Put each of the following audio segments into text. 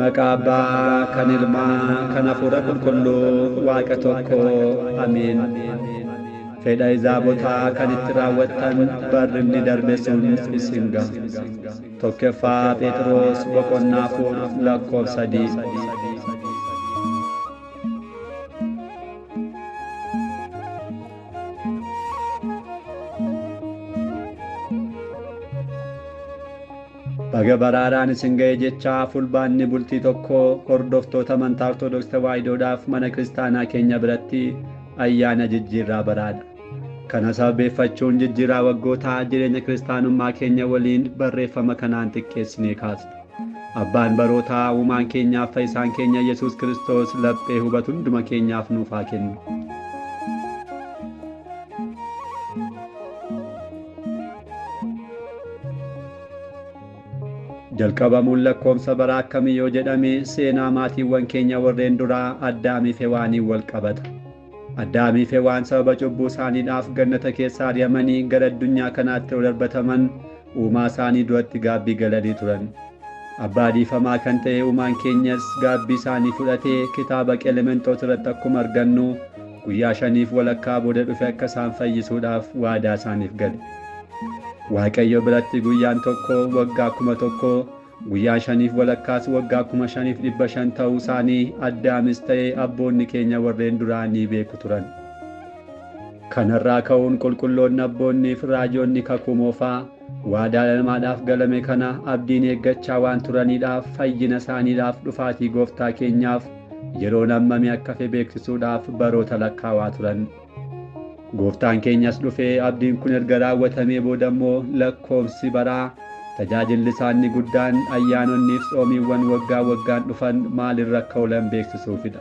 Maqaa Abbaa, kan Ilmaa, kan Hafuura Qulqulluu, Waaqa tokkoo. Ameen. Fedha Izaabotaa kan itti raawwattan barri inni darbe sun isin ga'a. Tokkoffaa Phexros boqonnaa 4 lakkoofsa 3. Baga baraaraan isin ga'e jechaa fulbaanni bultii tokko hordoftoota amantaa Ortodoksii Tewaahidoodhaaf mana kiristaanaa keenya biratti ayyaana jijjiirraa baraadha. Kana sababeeffachuun jijjiirraa waggootaa jireenya kiristaanummaa keenya waliin barreeffama kanaan xiqqeessinee kaasna. Abbaan barootaa uumaan keenyaaf fayyisaan keenya Yesuus Kiristoos laphee hubatu hunduma keenyaaf nuuf haa kennu. Jalqabamuun lakkoomsa baraa akkamii yoo jedhame seenaa maatiiwwan keenya warreen duraa Addaamii fi Hewaaniin wal qabata. Addaamii fi Hewaan sababa cubbuu isaaniidhaaf gannata keessaa ari'amanii gara addunyaa kanaatti yoo darbataman uumaa isaanii duratti gaabbii galanii turan. Abbaa dhiifamaa kan ta'e uumaan keenyas gaabbii isaanii fudhatee kitaaba Qelemenxoos irratti akkuma argannu guyyaa 5 walakkaa booda dhufe akka isaan fayyisuudhaaf waadaa isaaniif gale. Waaqayyo biratti guyyaan tokko waggaa 1000, guyyaan 5 walakkaas waggaa 5500 ta'uu isaanii Addaamis ta'e abboonni keenya warreen duraa ni beeku turan. Kanarraa ka'uun qulqulloonni abboonnii fi raajoonni kakuu moofaa waadaa namaadhaaf galame kana abdiin eeggachaa waan turaniidhaaf fayyina isaaniidhaaf dhufaatii gooftaa keenyaaf yeroon hammamii akka fe beeksisuudhaaf baroota lakkaawaa turan. Gooftaan keenyas dhufee abdiin kun erga raawwatamee booda immoo lakkoofsi baraa tajaajilli isaanii guddaan ayyaanonniif tsoomiiwwan waggaa waggaan dhufan maalirra akka oolan beeksisuufidha.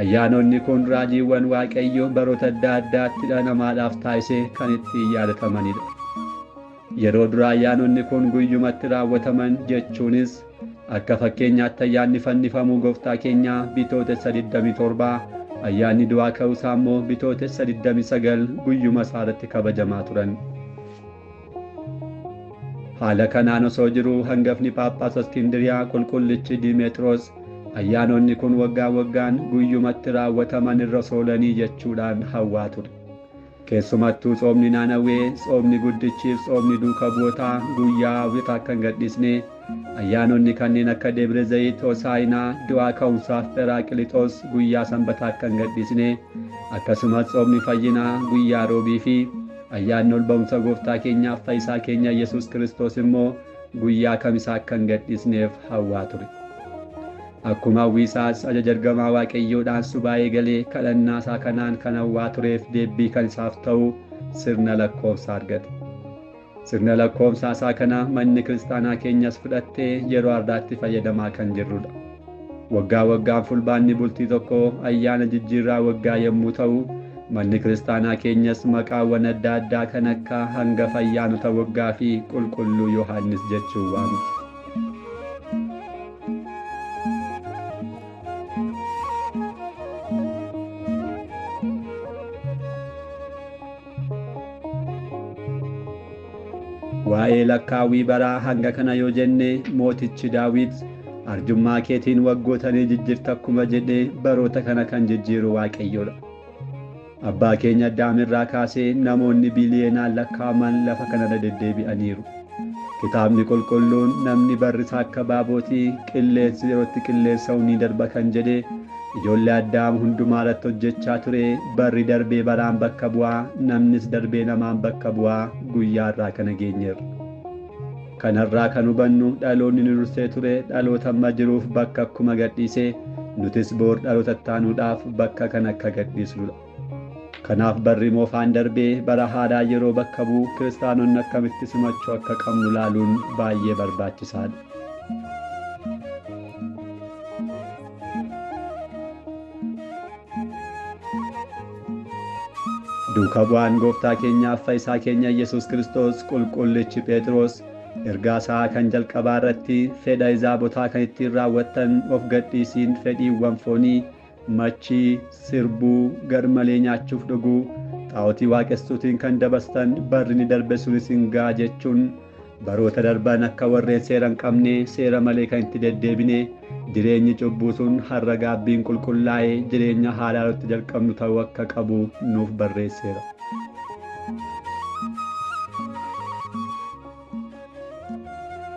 Ayyaanonni kun raajiiwwan Waaqayyo baroota adda addaatti dhala namaadhaaf taasisee kan ittiin yaadatamanidha. Yeroo dura ayyaanonni kun guyyumatti raawwataman jechuunis akka fakkeenyaatti ayyaanni fannifamuu gooftaa keenyaa Bitootessa 27, ayyaanni du'aa ka'uusaa immoo Bitootessa 29 guyyuma isaarratti kabajamaa turan. Haala kanaan osoo jiruu hangafni Phaaphaasa Iskindiriyaa qulqullichi Dimeexiroos ayyaanonni kun waggaa waggaan guyyumatti raawwataman irra soolanii jechuudhaan hawwaa ture. Keessumattuu tsoomni Naanawwee, tsoomni guddichiif tsoomni duuka bu'ootaa guyyaa wixaa akka hin gadhiisne ayyaanonni kanneen akka Debre Zayit, Hosaayinaa, du'aa ka'umsaaf Pheraaqiliixoos guyyaa sanbataa akka hin gadhiisne akkasumas tsoomni fayyinaa guyyaa roobii fi ayyaanni ol ba'umsa gooftaa keenyaaf fayyisaa keenya Yesuus Kiristoos immoo guyyaa kamisaa akka hin gadhiisneef hawwaa ture. Akkuma hawwiisaas ajaja ergamaa Waaqayyoodhaan subaa'ee galee kadhannaa isaa kanaan kan hawwaa tureef deebbii kan isaaf ta'u sirna lakkoofsaa argate. Sirna lakkoofsaa isaa kana manni kiristaanaa keenyas fudhattee yeroo har'aatti fayyadamaa kan jirrudha. Waggaa waggaan fulbaanni bultii tokko ayyaana jijjiirraa waggaa yommuu ta'u, manni kiristaanaa keenyas maqaawwan adda addaa kan akka hangafa ayyaanota waggaa fi qulqulluu Yohaannis jechuun waamu. Waa'ee lakkaawwii baraa hanga kana yoo jenne mootichi Daawit arjummaa keetiin waggootanii jijjiirta akkuma jedhee baroota kana kan jijjiiru Waaqayyoodha. Abbaa keenya Addaamirraa kaasee namoonni biiliyeenaan lakkaa'aman lafa kanarra deddeebi'aniiru. Kitaabni qulqulluun namni barrisaa akka baabootii qilleensi yerootti qilleensa'u ni darba kan jedhe ijoollee Addaam hundumaa irratti hojjechaa ture. Barri darbee baraan bakka bu'aa, namnis darbee namaan bakka bu'aa guyyaa irraa kana geenyeerra. Kanarraa kan hubannu dhaloonni nu dursee ture dhaloota amma jiruuf bakka akkuma gadhiisee nutis boor dhaloota ittaanuudhaaf bakka kan akka gadhiisnudha. Kanaaf barri moofaan darbee bara haaraa yeroo bakka bu'u kiristaanonni akkamitti simachuu akka qabnu laaluun baay'ee barbaachisaadha. Duuka bu'aan gooftaa keenyaaf fayyisaa keenya Yesuus Kiristoos qulqullichi Phexros ergaa isaa kan jalqabaa irratti fedha Izaabotaa kan ittiin raawwattan of gadhiisiin fedhiiwwan foonii, machii, sirbuu, garmalee nyaachuuf dhuguu, xaa'otii waaqessuutiin kan dabastan barri ni darbe sunis hin ga'a jechuun baroota darban akka warreen seera hin qabne seera malee kan itti deddeebine jireenyi cubbuu sun har'a gaabbiin qulqullaa'ee jireenya haaraatti jalqabnu ta'uu akka qabu nuuf barreesseera.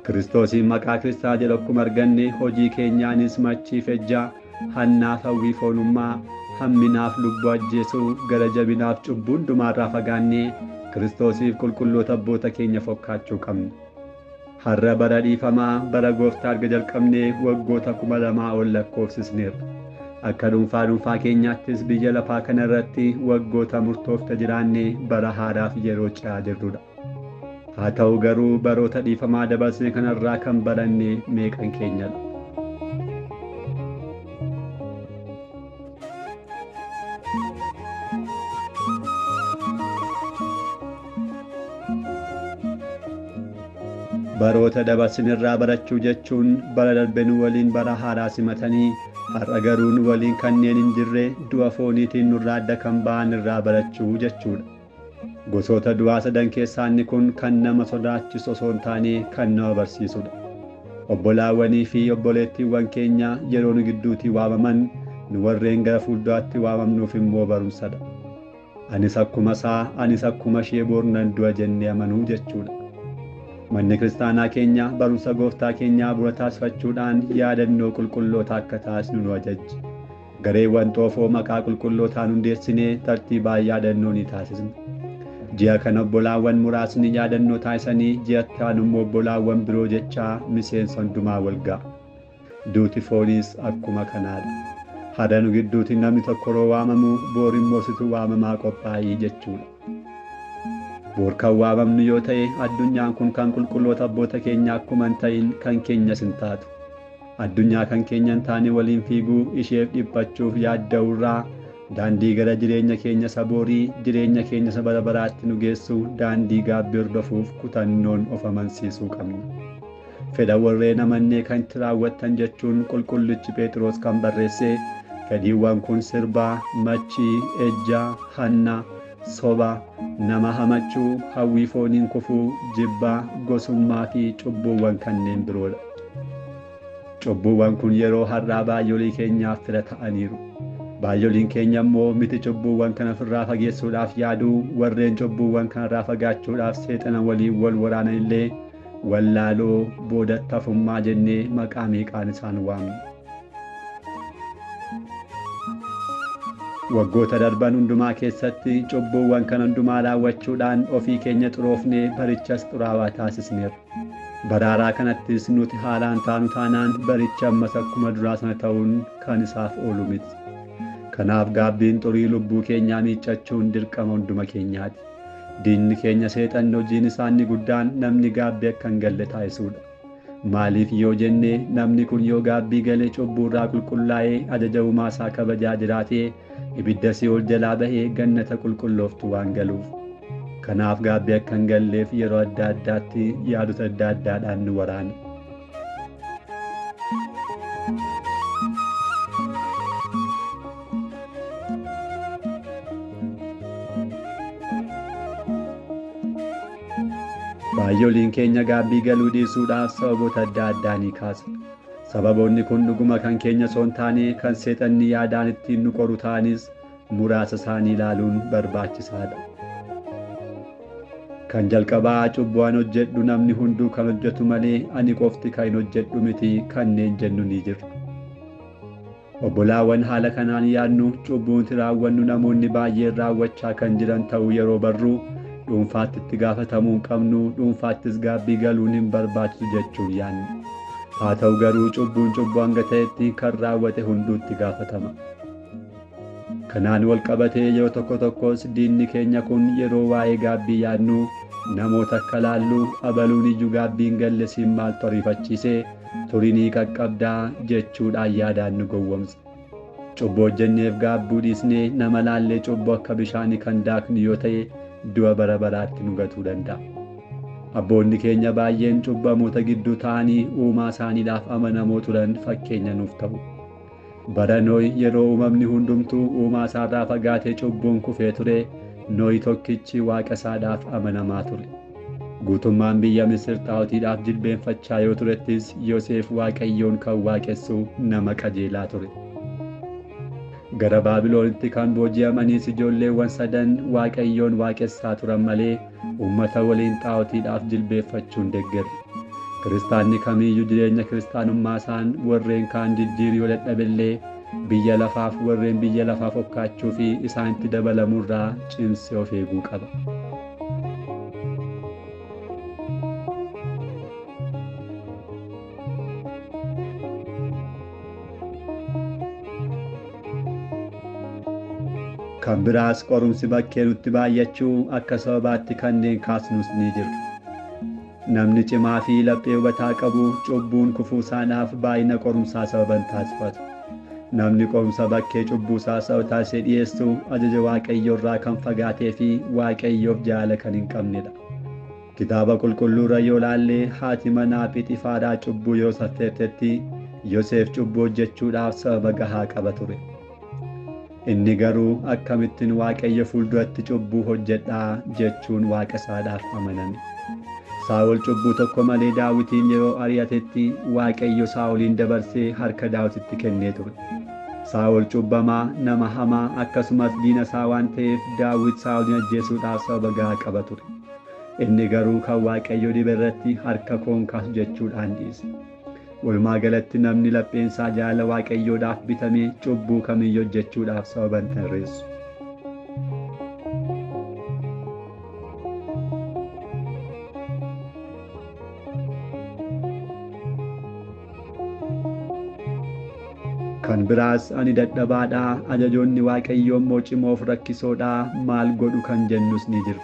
Kiristoosiin maqaa Kiristaa jedhu akkuma arganne hojii keenyaanis machiif ejjaa hannaaf hawwii foonummaa hamminaaf lubbuu ajjeesuu gara jabinaaf cubbuu hundumaarraa fagaannee Kiristoosiif qulqulloota abboota keenya fakkaachuu qabna. Har'a bara dhiifamaa bara gooftaa erga jalqabnee waggoota 2000 ol lakkoofsisneerra. Akka dhuunfaa keenyaattis biyya lafaa kana irratti waggoota murtoofta jiraannee bara haaraaf yeroo ce'aa jirrudha. Haa ta'u garuu baroota dhiifamaa dabarsine kanarraa kan baranne meeqan keenyadha? Baroota dabarsinirraa barachuu jechuun bara darbe nu waliin bara haaraa simatanii har'a garuu nu waliin kanneen hin jirre du'a fooniitiin nurraa adda kan ba'an irraa barachuu jechuudha. Gosoota du'aa sadan keessaa inni kun kan nama sodaachisu osoo hin taane kan nama barsiisudha. Obbolaawwanii fi obboleettiiwwan keenya yeroo nu gidduutii waamaman nu warreen gara fuulduraatti waamamnuuf immoo barumsadha. Anis akkuma isaa, anis akkuma ishee boornan du'a jennee amanuu jechuudha. Manni kiristaanaa keenya barumsa gooftaa keenyaa bura taasifachuudhaan yaadannoo qulqullootaa akka taasisnu nu ajajji. Gareewwan xoofoo maqaa qulqullootaan hundeessinee tartiibaan yaadannoo ni taasisna. Ji'a kana obbolaawwan muraasni yaadannoo taasisanii ji'atti aanu immoo obbolaawwan biroo jechaa miseensa hundumaa wal ga'a. Duuti fooniis akkuma kanaadha. Har'a nu gidduutti namni tokko yeroo waamamu boor immoo situ waamamaa qophaa'ii jechuudha. Boor kan waamamnu yoo ta'e addunyaan kun kan qulqulloota abboota keenyaa akkuma hin ta'in kan keenyas hin taatu. Addunyaa kan keenya hin taane waliin fiiguu isheef dhiphachuuf yaadda'urraa daandii gara jireenya keenya saboorii jireenya keenya isa bara baraatti nu geessu daandii gaabbii hordofuuf kutannoon of amansiisuu qabna. Fedha warreen amannee kan itti raawwattan jechuun qulqullichi Phexros kan barreesse fedhiiwwan kun sirbaa, machii, ejjaa, hannaa, sobaa, nama hamachuu, hawwii fooniin kufuu, jibbaa, gosummaa fi cubbuuwwan kanneen biroodha. Cubbuuwwan kun yeroo har'aa baay'olii keenyaaf fira ta'aniiru. Baay'oliin keenya immoo miti cubbuuwwan kana ofirraa fageessuudhaaf yaaduu warreen cubbuuwwan kanarraa fagaachuudhaaf seexana waliin wal waraanan illee wallaaloo boodatti hafummaa jennee maqaa meeqaan isaan waamna. Waggoota darban hundumaa keessatti cubbuuwwan kana hundumaa raawwachuudhaan ofii keenya xuroofnee barichas xuraawaa taasisneerra. Baraaraa kanattis nuti haalaan taanu taanaan baricha ammas akkuma duraa sana ta'uun kan isaaf oolu miti. Kanaaf gaabbiin xurii lubbuu keenyaa miiccachuun dirqama hunduma keenyaati. Diinni keenya seexanni hojiin isaa inni guddaan namni gaabbii akka hin galle taasisuudha. Maaliif yoo jenne namni kun yoo gaabbii galee cubbuurraa qulqullaa'ee ajaja uumaa isaa kabajaa jiraatee ibidda Si'ool jalaa bahee gannata qulqullooftu waan galuuf. Kanaaf gaabbii akka hin galleef yeroo adda addaatti yaadota adda addaadhaan nu waraana. Baay'oliin keenya gaabbii galuu dhiisuudhaaf sababoota adda addaa ni kaasa. Sababoonni kun dhuguma kan keenya osoo hin taane kan seexanni yaadaan ittiin nu qoru ta'anis muraasa isaanii ilaaluun barbaachisaadha. Kan jalqabaa cubbuun hojjedhu namni hunduu kan hojjetu malee ani qofti kan hin hojjedhu miti kanneen jennu ni jirra. Obbolaawwan haala kanaan yaadnu cubbuutti raawwannu namoonni baay'een raawwachaa kan jiran ta'uu yeroo barru dhuunfaatti itti gaafatamuu hin qabnu dhuunfaattis gaabbii galuun hin barbaachisu jechuun yaadna. Haa ta'u garuu cubbuun cubbuu hanga ta'etti kan raawwate hunduu itti gaafatama. Kanaan wal qabatee yeroo tokko tokkos diinni keenya kun yeroo waa'ee gaabbii yaadnu namoota akka laallu abaluun iyyuu gaabbiin galle siin maaltu ariifachiisee turinii qaqqabdaa jechuudhaan yaadaan nu gowwomsa. Cubbuu hojjenneef gaabbuu dhiisnee nama laallee cubbuu akka bishaanii kan daaknu yoo ta'e du'a bara baraatti nu gatuu danda'a. Abboonni keenya baay'een cubbamoota gidduu ta'anii uumaa isaaniidhaaf amanamoo turan fakkeenya nuuf ta'u. Bara Noohi yeroo uumamni hundumtuu uumaa isaarraa fagaatee cubbuun kufee ture, Noohi tokkichi waaqa isaadhaaf amanamaa ture. Guutummaan biyya Misir Xaa'otiidhaaf jilbeenfachaa yoo turettis Yoosef Waaqayyoon kan waaqessu nama qajeelaa ture. Gara Baabiloonitti kan booji'amanis ijoolleewwan sadan Waaqayyoon waaqessaa turan malee uummata waliin Xaa'otiidhaaf jilbeenfachuun deeggarre. Kiristaanni kamiiyyuu jireenya kiristaanummaa isaan warreen kaan jijjiiruu yoo dadhabillee biyya lafaaf warreen biyya lafaa fokkaachuu fi isaanitti dabalamurraa cimsee of eeguu qaba. Kan biraas qorumsi bakkee nutti baay'achuu akka sababaatti kanneen kaasnus ni jiru. Namni cimaa fi laphee hubataa qabu cubbuun kufuu isaanaaf baay'ina qorumsaa sababan taasifatu. Namni qorumsa bakkee cubbuu isaa sababa taasisee dhiyeessu ajaja Waaqayyoo irraa kan fagaatee fi Waaqayyoof jaalala kan hin qabnedha. Kitaaba qulqulluurra yoo laallee haati manaa Phixiifaaraa cubbuu yoo saffeettetti Yoosef cubbuu hojjechuudhaaf sababa gahaa qaba ture. Inni garuu akkamittiin Waaqayyo fuulduratti cubbuu hojjedhaa jechuun Waaqa isaadhaaf amaname. Saa'ol cubbuu tokko malee Daawitiin yeroo ari'atetti Waaqayyo Saa'olin dabarsee harka Daawititti kennee ture. Saa'ol cubbamaa nama hamaa akkasumas diina isaa waan ta'eef Daawit Saa'olin ajjeesuudhaaf sababa gahaa qaba ture. Inni garuu kan Waaqayyo dibe irratti harka koon kaasu jechuudhaan dhiise. Walumaa galatti namni lapheensaa jaalala Waaqayyoodhaaf bitame cubbuu kamiyyuu hojjechuudhaaf sababa hin tarreessu. Kan biraas ani dadhabaadhaa ajajoonni Waaqayyoo immoo cimoof rakkisoodhaa maal godhu kan jennus ni jiru.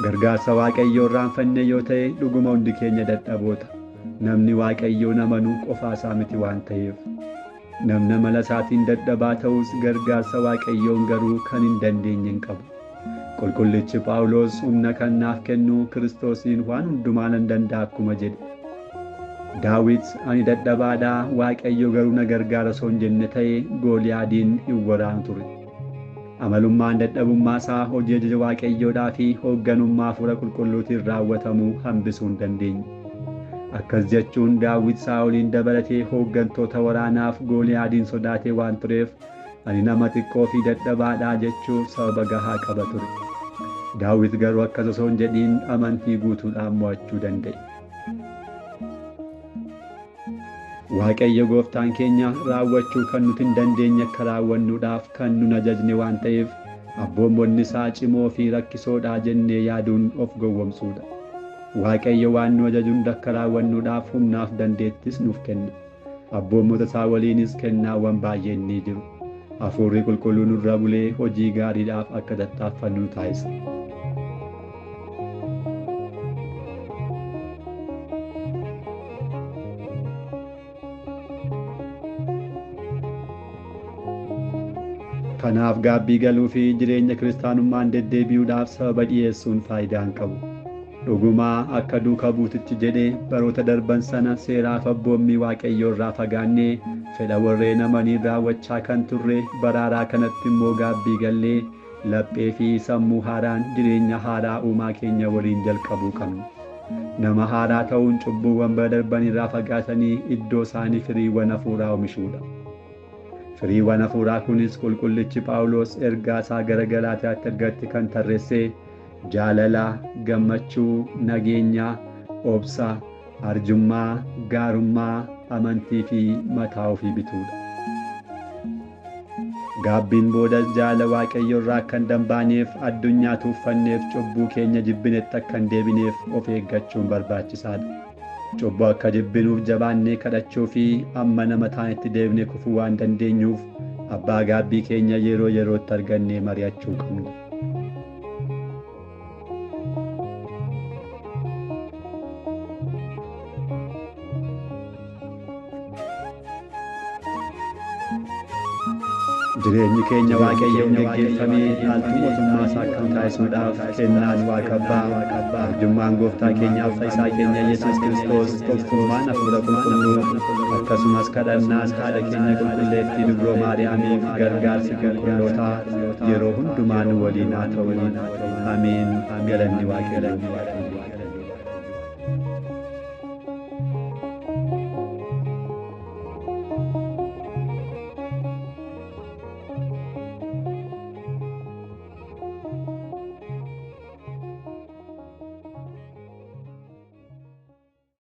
Gargaarsa Waaqayyoo irraanfanne yoo ta'e dhuguma hundi keenya dadhaboota. Namni Waaqayyoon amanu qofaasaa miti waan ta'eef. Namni amala isaatiin dadhabaa ta'us gargaarsa Waaqayyoon garuu kan hin dandeenye hin qabu. Qulqullichi Phaawulos humna kan naaf kennu Kiristoosiin waan hundumaa nan danda'a akkuma jedhe. Daawit ani dadhabaadhaa Waaqayyo garuu na gargaara osoo hin jenne ta'e Gooliyaadiin hin waraanu ture. Amalummaan dadhabummaa isaa hojii ajaja Waaqayyoodhaa fi hoogganummaa Hafuura Qulqulluutiin raawwatamuu hambisuu hin dandeenye. Akkas jechuun Daawit Saa'olin dabalatee hooggantoota waraanaaf Gooliyaadiin sodaatee waan tureef ani nama xiqqoo fi dadhabaadhaa jechuuf sababa gahaa qaba ture. Daawit garuu akkas osoo hin jedhiin amantii guutuudhaan mo'achuu danda'e. Waaqayyo Gooftaan keenya raawwachuu kan nuti hin dandeenye akka raawwannuudhaaf kan nun ajajne waan ta'eef abboommonni isaa cimoo fi rakkisoodhaa jennee yaaduun of gowwomsuudha. Waaqayyo waan nu ajaju hunda akka raawwannuudhaaf humnaaf dandeettis nuuf kenna. Abboommota isaa waliinis kennaawwan baay'een ni jiru. Hafuurri Qulqulluun nurra bulee hojii gaariidhaaf akka tattaaffannu nu taasisa. Kanaaf gaabbii galuu fi jireenya kiristaanummaan deddeebi'uudhaaf sababa dhiyeessuun faayidaa hin qabu. Dhugumaa akka duuka buutichi jedhee baroota darban sana seeraaf abboommii Waaqayyoo irraa fagaannee fedha warreen amanii raawwachaa kan turre baraaraa kanatti immoo gaabbii gallee laphee fi sammuu haaraan jireenya haaraa uumaa keenya waliin jalqabuu qabna. Nama haaraa ta'uun cubbuuwwan bara darban irraa fagaatanii iddoo isaanii firiiwwan hafuuraa oomishuudha. Firiiwwan hafuuraa kunis qulqullichi Phaawulos ergaa isaa gara Galaatiyaatti ergatti kan tarreessee jaalala, gammachuu, nageenya, obsa, arjummaa, gaarummaa, amantii fi mataa ofii bituudha. Gaabbiin boodas jaalala Waaqayyo irraa akka hin dambaaneef addunyaa tuuffanneef cubbuu keenya jibbinetti akka hin deebineef of eeggachuun barbaachisaadha. Cubbuu akka jibbinuuf jabaannee kadhachuu fi amma nama taanetti deebinee kufuu waan dandeenyuuf abbaa gaabbii keenya yeroo yerootti argannee mari'achuu qabna. Jireenyi keenya Waaqayyoon geggeeffamee dhaaltuu mootummaa isaa kan taasisuudhaaf kennaan Waaqa Abbaa, arjummaan Gooftaa keenyaaf Fayyisaa keenya Yesuus Kiristoos, tokkummaan Hafuura Qulqulluu, akkasumas kadhannaas haadha keenya qulqulleettii Dubroo Maariyaamiif gargaarsi qulqullootaa yeroo hundumaa nu waliin haa ta'u. Ameen. Galanni Waaqayyoof.